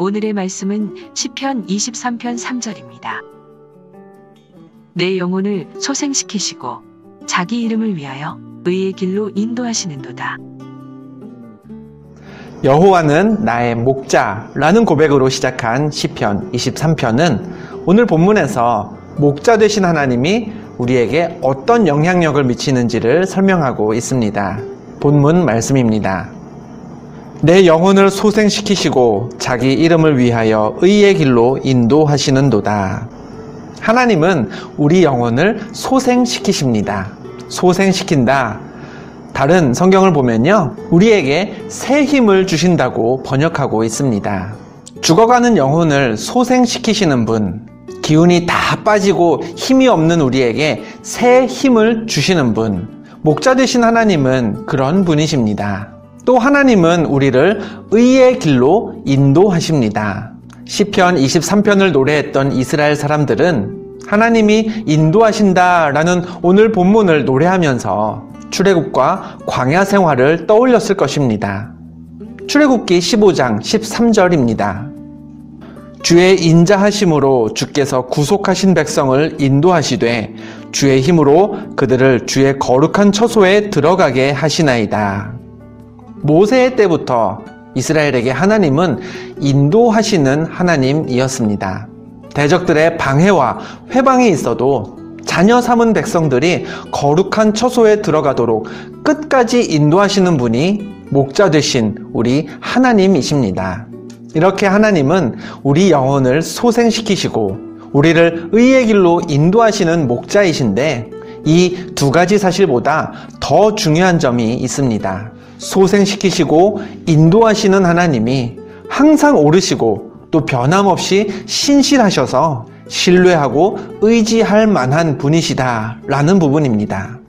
오늘의 말씀은 시편 23편 3절입니다. 내 영혼을 소생시키시고 자기 이름을 위하여 의의 길로 인도하시는도다. 여호와는 나의 목자라는 고백으로 시작한 시편 23편은 오늘 본문에서 목자 되신 하나님이 우리에게 어떤 영향력을 미치는지를 설명하고 있습니다. 본문 말씀입니다. 내 영혼을 소생시키시고 자기 이름을 위하여 의의 길로 인도하시는도다. 하나님은 우리 영혼을 소생시키십니다. 소생시킨다. 다른 성경을 보면요, 우리에게 새 힘을 주신다고 번역하고 있습니다. 죽어가는 영혼을 소생시키시는 분, 기운이 다 빠지고 힘이 없는 우리에게 새 힘을 주시는 분, 목자 되신 하나님은 그런 분이십니다. 또 하나님은 우리를 의의 길로 인도하십니다. 시편 23편을 노래했던 이스라엘 사람들은 하나님이 인도하신다라는 오늘 본문을 노래하면서 출애굽과 광야 생활을 떠올렸을 것입니다. 출애굽기 15장 13절입니다. 주의 인자하심으로 주께서 구속하신 백성을 인도하시되 주의 힘으로 그들을 주의 거룩한 처소에 들어가게 하시나이다. 모세의 때부터 이스라엘에게 하나님은 인도하시는 하나님이었습니다. 대적들의 방해와 회방이 있어도 자녀 삼은 백성들이 거룩한 처소에 들어가도록 끝까지 인도하시는 분이 목자 되신 우리 하나님이십니다. 이렇게 하나님은 우리 영혼을 소생시키시고 우리를 의의 길로 인도하시는 목자이신데 이 두 가지 사실보다 더 중요한 점이 있습니다. 소생시키시고 인도하시는 하나님이 항상 오르시고 또 변함없이 신실하셔서 신뢰하고 의지할 만한 분이시다라는 부분입니다.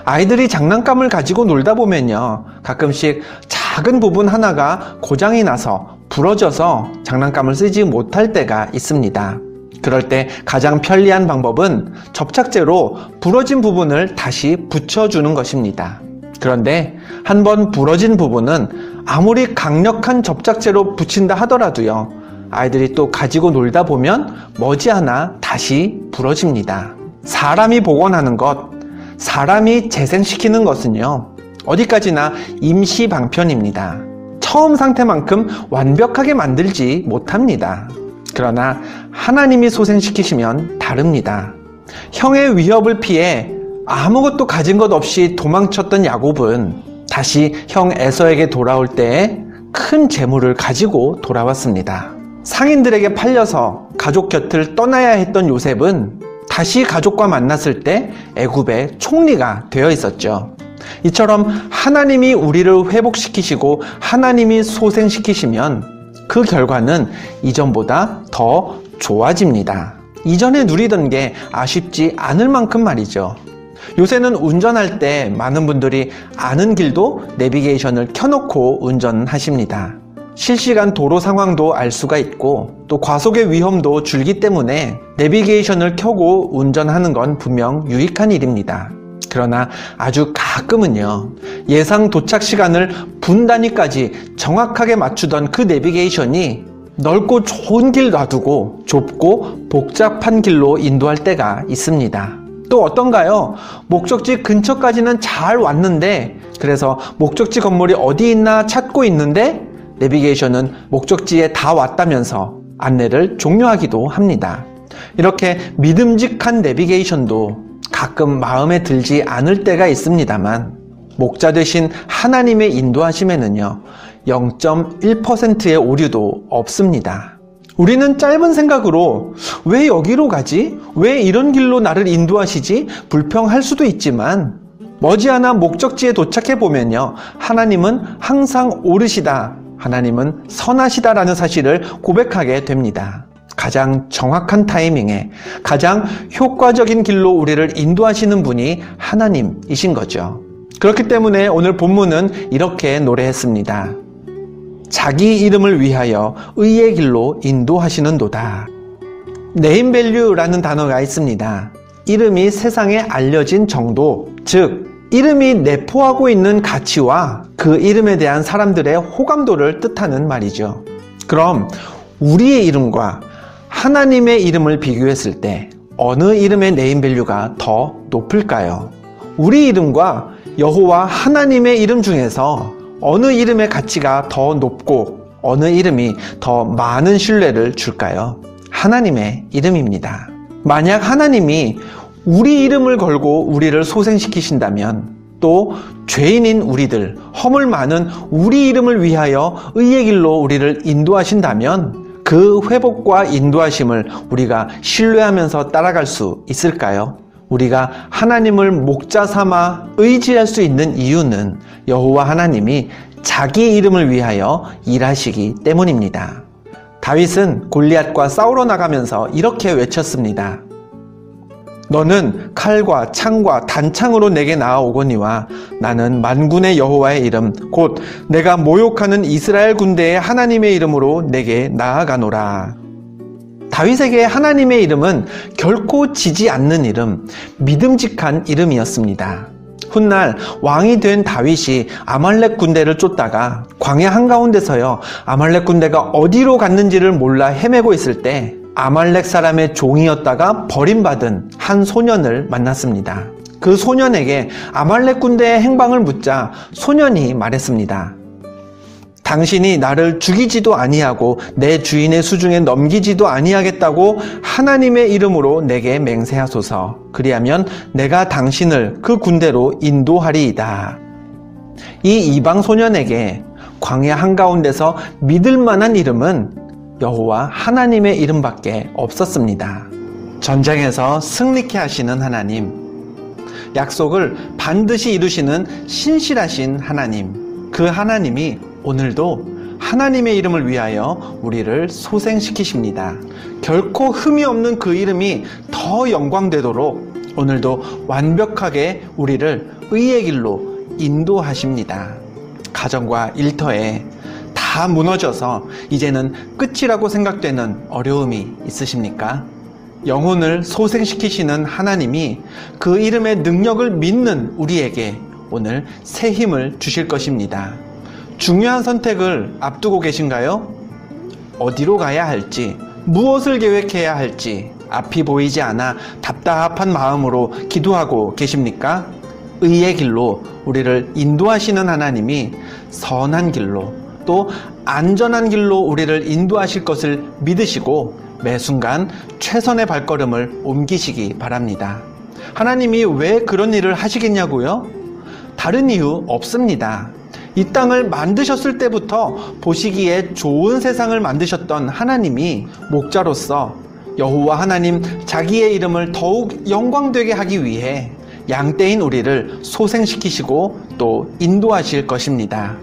아이들이 장난감을 가지고 놀다 보면요, 가끔씩 작은 부분 하나가 고장이 나서 부러져서 장난감을 쓰지 못할 때가 있습니다. 그럴 때 가장 편리한 방법은 접착제로 부러진 부분을 다시 붙여주는 것입니다. 그런데 한번 부러진 부분은 아무리 강력한 접착제로 붙인다 하더라도요, 아이들이 또 가지고 놀다 보면 머지않아 다시 부러집니다. 사람이 복원하는 것, 사람이 재생시키는 것은요, 어디까지나 임시 방편입니다. 처음 상태만큼 완벽하게 만들지 못합니다. 그러나 하나님이 소생시키시면 다릅니다. 형의 위협을 피해 아무것도 가진 것 없이 도망쳤던 야곱은 다시 형 에서에게 돌아올 때에 큰 재물을 가지고 돌아왔습니다. 상인들에게 팔려서 가족 곁을 떠나야 했던 요셉은 다시 가족과 만났을 때 애굽의 총리가 되어 있었죠. 이처럼 하나님이 우리를 회복시키시고 하나님이 소생시키시면 그 결과는 이전보다 더 좋아집니다. 이전에 누리던 게 아쉽지 않을 만큼 말이죠. 요새는 운전할 때 많은 분들이 아는 길도 내비게이션을 켜놓고 운전하십니다. 실시간 도로 상황도 알 수가 있고 또 과속의 위험도 줄기 때문에 내비게이션을 켜고 운전하는 건 분명 유익한 일입니다. 그러나 아주 가끔은요, 예상 도착 시간을 분 단위까지 정확하게 맞추던 그 내비게이션이 넓고 좋은 길 놔두고 좁고 복잡한 길로 인도할 때가 있습니다. 또 어떤가요? 목적지 근처까지는 잘 왔는데, 그래서 목적지 건물이 어디 있나 찾고 있는데 내비게이션은 목적지에 다 왔다면서 안내를 종료하기도 합니다. 이렇게 믿음직한 내비게이션도 가끔 마음에 들지 않을 때가 있습니다만 목자 되신 하나님의 인도하심에는요, 0.1%의 오류도 없습니다. 우리는 짧은 생각으로 왜 여기로 가지? 왜 이런 길로 나를 인도하시지? 불평할 수도 있지만 머지않아 목적지에 도착해 보면요, 하나님은 항상 옳으시다, 하나님은 선하시다라는 사실을 고백하게 됩니다. 가장 정확한 타이밍에 가장 효과적인 길로 우리를 인도하시는 분이 하나님이신 거죠. 그렇기 때문에 오늘 본문은 이렇게 노래했습니다. 자기 이름을 위하여 의의 길로 인도하시는도다. 네임밸류라는 단어가 있습니다. 이름이 세상에 알려진 정도, 즉 이름이 내포하고 있는 가치와 그 이름에 대한 사람들의 호감도를 뜻하는 말이죠. 그럼 우리의 이름과 하나님의 이름을 비교했을 때 어느 이름의 네임밸류가 더 높을까요? 우리 이름과 여호와 하나님의 이름 중에서 어느 이름의 가치가 더 높고 어느 이름이 더 많은 신뢰를 줄까요? 하나님의 이름입니다. 만약 하나님이 우리 이름을 걸고 우리를 소생시키신다면 또 죄인인 우리들, 허물 많은 우리 이름을 위하여 의의 길로 우리를 인도하신다면 그 회복과 인도하심을 우리가 신뢰하면서 따라갈 수 있을까요? 우리가 하나님을 목자 삼아 의지할 수 있는 이유는 여호와 하나님이 자기 이름을 위하여 일하시기 때문입니다. 다윗은 골리앗과 싸우러 나가면서 이렇게 외쳤습니다. 너는 칼과 창과 단창으로 내게 나아오거니와 나는 만군의 여호와의 이름 곧 내가 모욕하는 이스라엘 군대의 하나님의 이름으로 내게 나아가노라. 다윗에게 하나님의 이름은 결코 지지 않는 이름, 믿음직한 이름이었습니다. 훗날 왕이 된 다윗이 아말렉 군대를 쫓다가 광야 한가운데서요, 아말렉 군대가 어디로 갔는지를 몰라 헤매고 있을 때 아말렉 사람의 종이었다가 버림받은 한 소년을 만났습니다. 그 소년에게 아말렉 군대의 행방을 묻자 소년이 말했습니다. 당신이 나를 죽이지도 아니하고 내 주인의 수중에 넘기지도 아니하겠다고 하나님의 이름으로 내게 맹세하소서. 그리하면 내가 당신을 그 군대로 인도하리이다. 이 이방 소년에게 광야 한가운데서 믿을 만한 이름은 여호와 하나님의 이름밖에 없었습니다. 전쟁에서 승리케 하시는 하나님, 약속을 반드시 이루시는 신실하신 하나님, 그 하나님이 오늘도 하나님의 이름을 위하여 우리를 소생시키십니다. 결코 흠이 없는 그 이름이 더 영광되도록 오늘도 완벽하게 우리를 의의 길로 인도하십니다. 가정과 일터에 다 무너져서 이제는 끝이라고 생각되는 어려움이 있으십니까? 영혼을 소생시키시는 하나님이 그 이름의 능력을 믿는 우리에게 오늘 새 힘을 주실 것입니다. 중요한 선택을 앞두고 계신가요? 어디로 가야 할지, 무엇을 계획해야 할지 앞이 보이지 않아 답답한 마음으로 기도하고 계십니까? 의의 길로 우리를 인도하시는 하나님이 선한 길로 또 안전한 길로 우리를 인도하실 것을 믿으시고 매 순간 최선의 발걸음을 옮기시기 바랍니다. 하나님이 왜 그런 일을 하시겠냐고요? 다른 이유 없습니다. 이 땅을 만드셨을 때부터 보시기에 좋은 세상을 만드셨던 하나님이 목자로서 여호와 하나님 자기의 이름을 더욱 영광되게 하기 위해 양떼인 우리를 소생시키시고 또 인도하실 것입니다.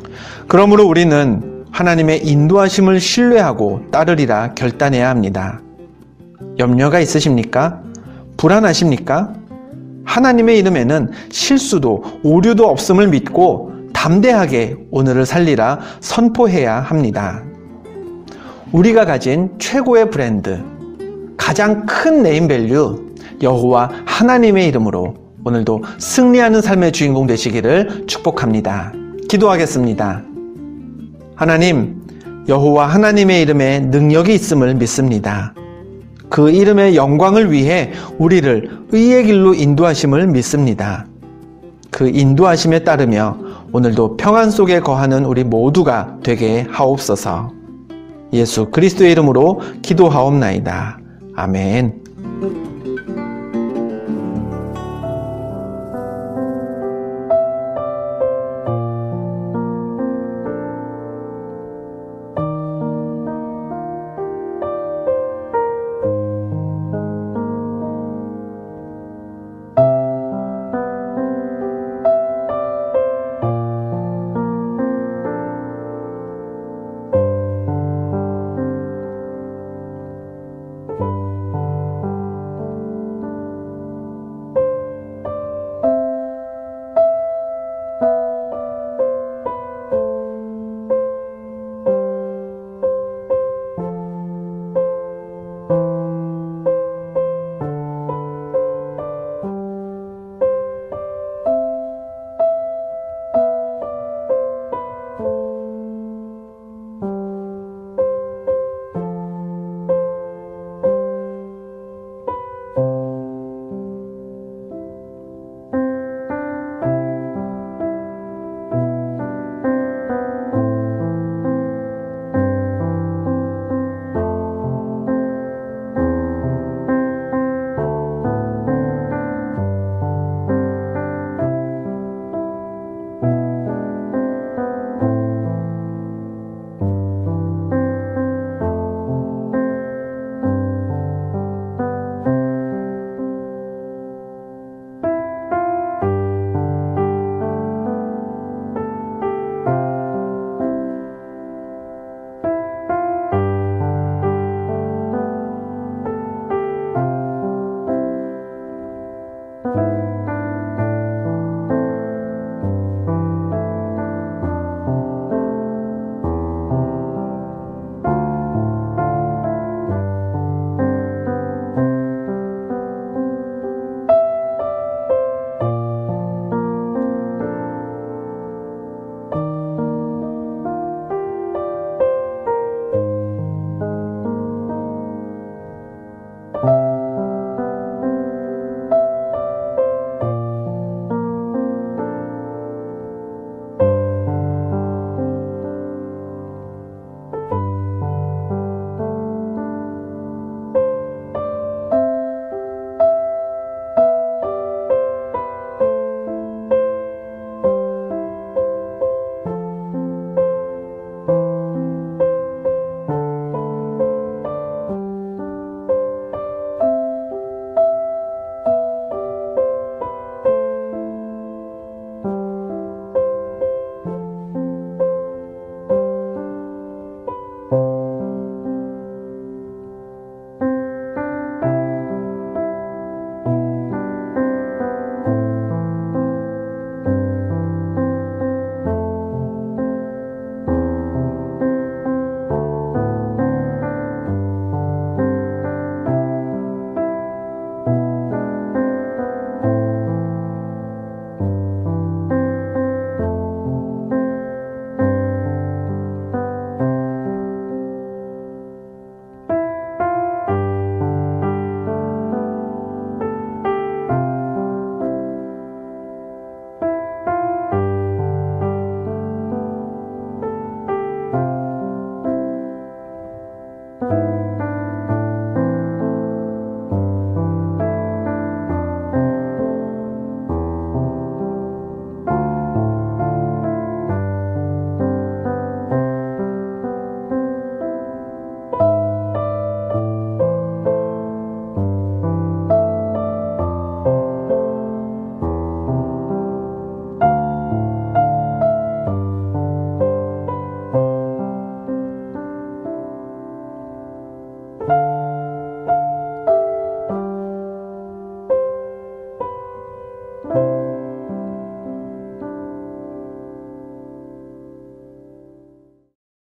그러므로 우리는 하나님의 인도하심을 신뢰하고 따르리라 결단해야 합니다. 염려가 있으십니까? 불안하십니까? 하나님의 이름에는 실수도 오류도 없음을 믿고 담대하게 오늘을 살리라 선포해야 합니다. 우리가 가진 최고의 브랜드, 가장 큰 네임밸류 여호와 하나님의 이름으로 오늘도 승리하는 삶의 주인공 되시기를 축복합니다. 기도하겠습니다. 하나님, 여호와 하나님의 이름에 능력이 있음을 믿습니다. 그 이름의 영광을 위해 우리를 의의 길로 인도하심을 믿습니다. 그 인도하심에 따르며 오늘도 평안 속에 거하는 우리 모두가 되게 하옵소서. 예수 그리스도의 이름으로 기도하옵나이다. 아멘.